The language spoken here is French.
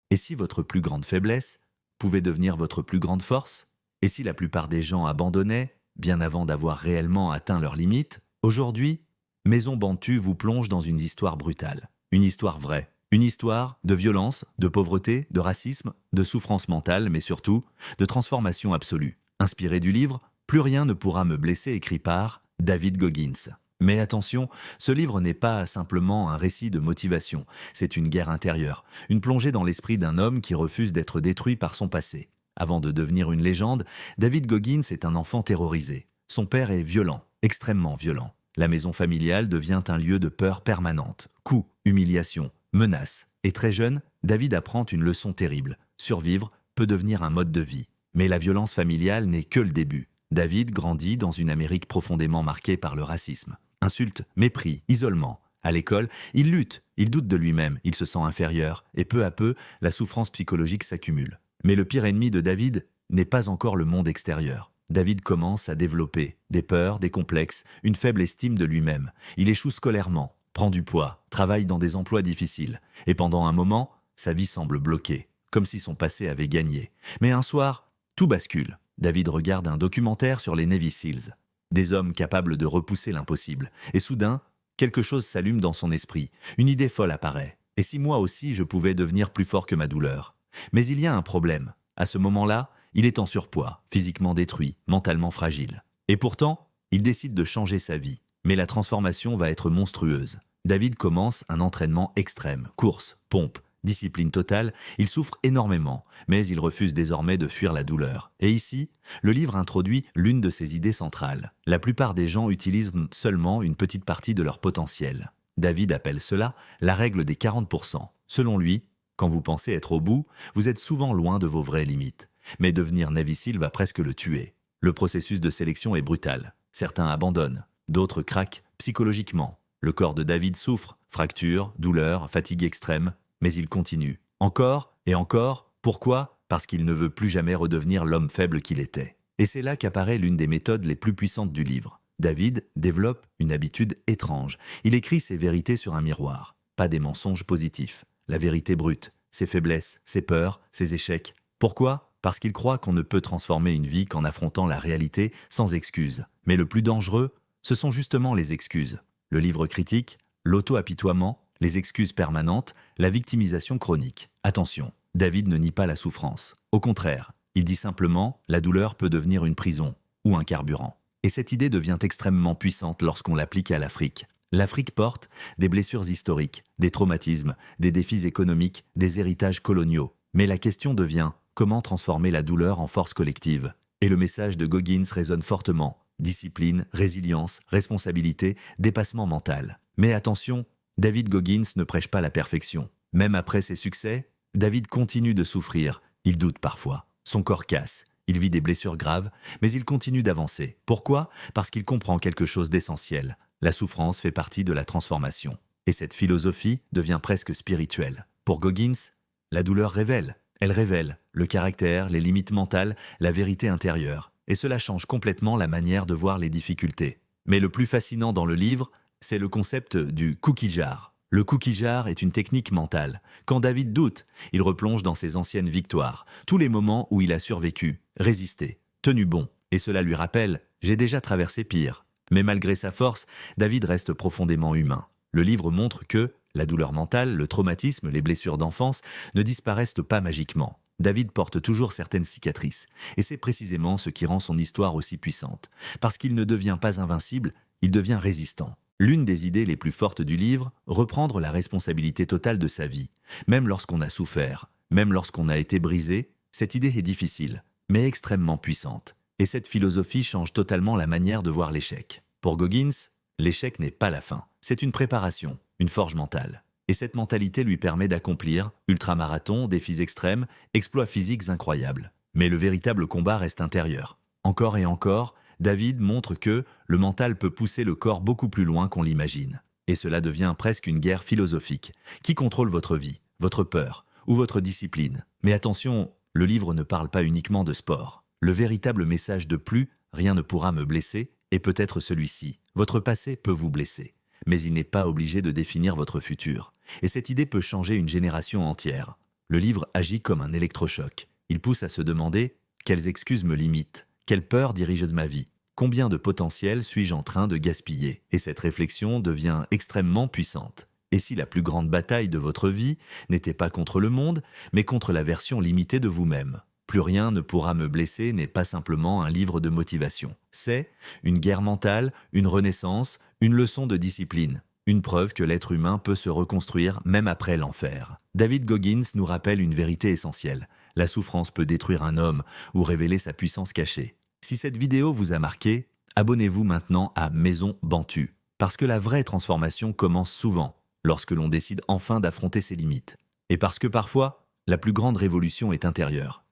Et si votre plus grande faiblesse pouvait devenir votre plus grande force? Et si la plupart des gens abandonnaient, bien avant d'avoir réellement atteint leurs limites? Aujourd'hui, Maison Bantu vous plonge dans une histoire brutale, une histoire vraie, une histoire de violence, de pauvreté, de racisme, de souffrance mentale, mais surtout de transformation absolue. Inspiré du livre Plus rien ne pourra me blesser, écrit par David Goggins. Mais attention, ce livre n'est pas simplement un récit de motivation, c'est une guerre intérieure, une plongée dans l'esprit d'un homme qui refuse d'être détruit par son passé. Avant de devenir une légende, David Goggins est un enfant terrorisé. Son père est violent, extrêmement violent. La maison familiale devient un lieu de peur permanente. Coups, humiliations, menaces. Et très jeune, David apprend une leçon terrible. Survivre peut devenir un mode de vie. Mais la violence familiale n'est que le début. David grandit dans une Amérique profondément marquée par le racisme. Insultes, mépris, isolement. À l'école, il lutte, il doute de lui-même, il se sent inférieur, et peu à peu, la souffrance psychologique s'accumule. Mais le pire ennemi de David n'est pas encore le monde extérieur. David commence à développer des peurs, des complexes, une faible estime de lui-même. Il échoue scolairement, prend du poids, travaille dans des emplois difficiles. Et pendant un moment, sa vie semble bloquée, comme si son passé avait gagné. Mais un soir, tout bascule. David regarde un documentaire sur les Navy Seals. Des hommes capables de repousser l'impossible. Et soudain, quelque chose s'allume dans son esprit. Une idée folle apparaît. Et si moi aussi je pouvais devenir plus fort que ma douleur? Mais il y a un problème. À ce moment-là, il est en surpoids, physiquement détruit, mentalement fragile. Et pourtant, il décide de changer sa vie. Mais la transformation va être monstrueuse. David commence un entraînement extrême, course, pompe, discipline totale, il souffre énormément, mais il refuse désormais de fuir la douleur. Et ici, le livre introduit l'une de ses idées centrales. La plupart des gens utilisent seulement une petite partie de leur potentiel. David appelle cela la règle des 40%. Selon lui, quand vous pensez être au bout, vous êtes souvent loin de vos vraies limites. Mais devenir Navy SEAL va presque le tuer. Le processus de sélection est brutal. Certains abandonnent, d'autres craquent psychologiquement. Le corps de David souffre, fractures, douleurs, fatigue extrême, mais il continue. Encore et encore. Pourquoi? Parce qu'il ne veut plus jamais redevenir l'homme faible qu'il était. Et c'est là qu'apparaît l'une des méthodes les plus puissantes du livre. David développe une habitude étrange. Il écrit ses vérités sur un miroir. Pas des mensonges positifs. La vérité brute. Ses faiblesses, ses peurs, ses échecs. Pourquoi? Parce qu'il croit qu'on ne peut transformer une vie qu'en affrontant la réalité sans excuses. Mais le plus dangereux, ce sont justement les excuses. Le livre critique l'auto-apitoiement, les excuses permanentes, la victimisation chronique. Attention, David ne nie pas la souffrance. Au contraire, il dit simplement « la douleur peut devenir une prison ou un carburant ». Et cette idée devient extrêmement puissante lorsqu'on l'applique à l'Afrique. L'Afrique porte des blessures historiques, des traumatismes, des défis économiques, des héritages coloniaux. Mais la question devient comment transformer la douleur en force collective? Et le message de Goggins résonne fortement. Discipline, résilience, responsabilité, dépassement mental. Mais attention, David Goggins ne prêche pas la perfection. Même après ses succès, David continue de souffrir. Il doute parfois. Son corps casse. Il vit des blessures graves, mais il continue d'avancer. Pourquoi? Parce qu'il comprend quelque chose d'essentiel. La souffrance fait partie de la transformation. Et cette philosophie devient presque spirituelle. Pour Goggins, la douleur révèle. Elle révèle le caractère, les limites mentales, la vérité intérieure. Et cela change complètement la manière de voir les difficultés. Mais le plus fascinant dans le livre, c'est le concept du cookie jar. Le cookie jar est une technique mentale. Quand David doute, il replonge dans ses anciennes victoires, tous les moments où il a survécu, résisté, tenu bon. Et cela lui rappelle « j'ai déjà traversé pire ». Mais malgré sa force, David reste profondément humain. Le livre montre que la douleur mentale, le traumatisme, les blessures d'enfance ne disparaissent pas magiquement. David porte toujours certaines cicatrices. Et c'est précisément ce qui rend son histoire aussi puissante. Parce qu'il ne devient pas invincible, il devient résistant. L'une des idées les plus fortes du livre, reprendre la responsabilité totale de sa vie. Même lorsqu'on a souffert, même lorsqu'on a été brisé, cette idée est difficile, mais extrêmement puissante. Et cette philosophie change totalement la manière de voir l'échec. Pour Goggins, l'échec n'est pas la fin. C'est une préparation, une forge mentale. Et cette mentalité lui permet d'accomplir ultramarathons, défis extrêmes, exploits physiques incroyables. Mais le véritable combat reste intérieur. Encore et encore, David montre que le mental peut pousser le corps beaucoup plus loin qu'on l'imagine. Et cela devient presque une guerre philosophique. Qui contrôle votre vie, votre peur ou votre discipline? Mais attention, le livre ne parle pas uniquement de sport. Le véritable message de plus, rien ne pourra me blesser, est peut-être celui-ci. Votre passé peut vous blesser, mais il n'est pas obligé de définir votre futur. Et cette idée peut changer une génération entière. Le livre agit comme un électrochoc. Il pousse à se demander quelles excuses me limitent, quelle peur dirige ma vie, combien de potentiel suis-je en train de gaspiller. Et cette réflexion devient extrêmement puissante. Et si la plus grande bataille de votre vie n'était pas contre le monde, mais contre la version limitée de vous-même? Plus rien ne pourra me blesser n'est pas simplement un livre de motivation. C'est une guerre mentale, une renaissance, une leçon de discipline. Une preuve que l'être humain peut se reconstruire même après l'enfer. David Goggins nous rappelle une vérité essentielle. La souffrance peut détruire un homme ou révéler sa puissance cachée. Si cette vidéo vous a marqué, abonnez-vous maintenant à Maison Bantu. Parce que la vraie transformation commence souvent lorsque l'on décide enfin d'affronter ses limites. Et parce que parfois, la plus grande révolution est intérieure.